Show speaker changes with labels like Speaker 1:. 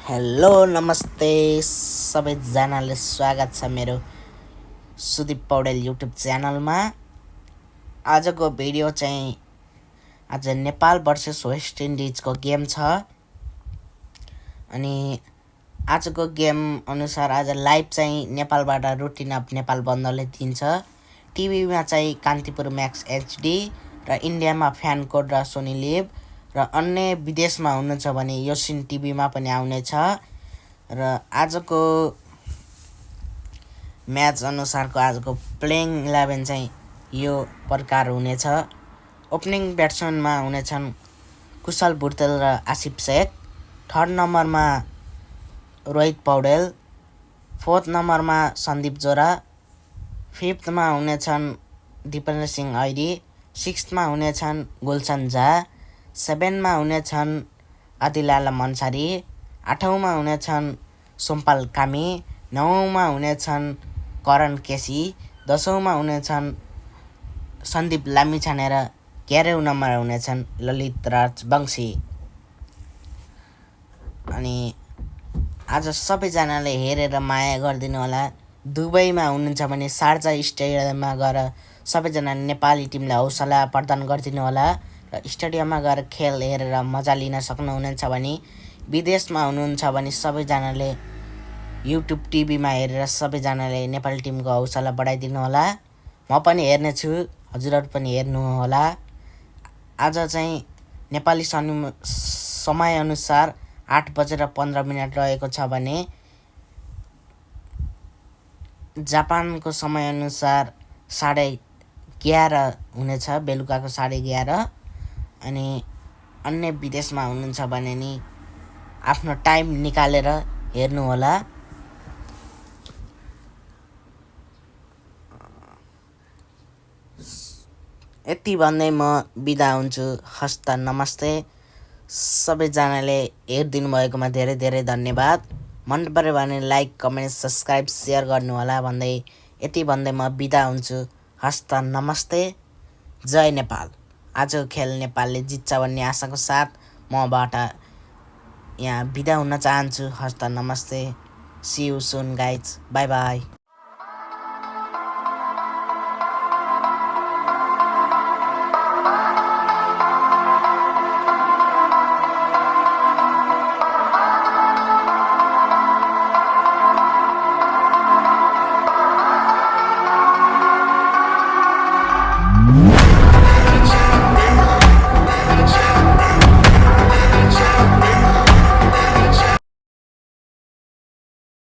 Speaker 1: Hello नमस्ते सबैजनाले स्वागत छ मेरो सुदीप पौडेल युट्युब च्यानलमा। आजको भिडियो चाहिँ आज नेपाल भर्सेस वेस्ट इन्डिजको गेम छ। अनि आजको गेम अनुसार आज लाइभ चाहिँ नेपालबाट रुटिन अफ नेपाल बन्दले दिन्छ। टिभीमा चाहिँ कान्तिपुर म्याक्स एचडी र इन्डियामा फ्यान कोड र सोनी लिभ र अन्य विदेशमा हुनुहुन्छ भने योसिन टिभीमा पनि आउनेछ। र आजको म्याच अनुसारको आजको प्लेइङ 11 चाहिँ यो प्रकार हुनेछ। ओपनिङ ब्याट्सम्यानमा हुनेछन् कुशल भुर्तेल र आसिफ शेख। थर्ड नम्बरमा रोहित पौडेल। फोर्थ नम्बरमा सन्दीप जोरा। फिफ्थमा हुनेछन् दिपेन्द्र सिंह ऐरी। सिक्स्थमा हुनेछन् गुलशन झा। 7मा हुनेछन् आदिल आलम अन्सारी। 8औँमा हुनेछन् सोमपाल कामी। 9औँमा हुनेछन् करण केसी। 10औँमा हुनेछन् सन्दीप लामिछाने र 11औँ नम्बरमा हुनेछन् ललित राजवंशी। अनि आज सबैजनाले हेरेर माया गरिदिनु होला। दुबईमा हुनुहुन्छ भने शारजा स्टेडियममा गएर सबैजना नेपाली टिमलाई हौसला प्रदान गरिदिनु होला र स्टेडियममा गएर खेल हेरेर मजा लिन सक्नुहुनेछ भने विदेशमा हुनुहुन्छ भने सबैजनाले युट्युब टिभीमा हेरेर सबैजनाले नेपाली टिमको हौसला बढाइदिनु होला। म पनि हेर्नेछु, हजुरहरू पनि हेर्नु होला। आज चाहिँ नेपाली समयअनुसार 8:15 रहेको छ भने जापानको समयअनुसार 11:30 हुनेछ, बेलुकाको 11:30। अनि अन्य विदेशमा हुनुहुन्छ भने नि आफ्नो टाइम निकालेर हेर्नु होला। यति भन्दै म बिदा हुन्छु। हस्त नमस्ते। सबैजनाले हेरिदिनु भएकोमा धेरै धेरै धन्यवाद। मन पर्यो भने लाइक, कमेन्ट, सब्सक्राइब, सेयर गर्नु होला भन्दै यति भन्दै म बिदा हुन्छु। हस्त नमस्ते। जय नेपाल। आजको खेल नेपालले जित्छ भन्ने आशाको साथ मबाट यहाँ बिदा हुन चाहन्छु। हस्त नमस्ते। See you soon guys. Bye by.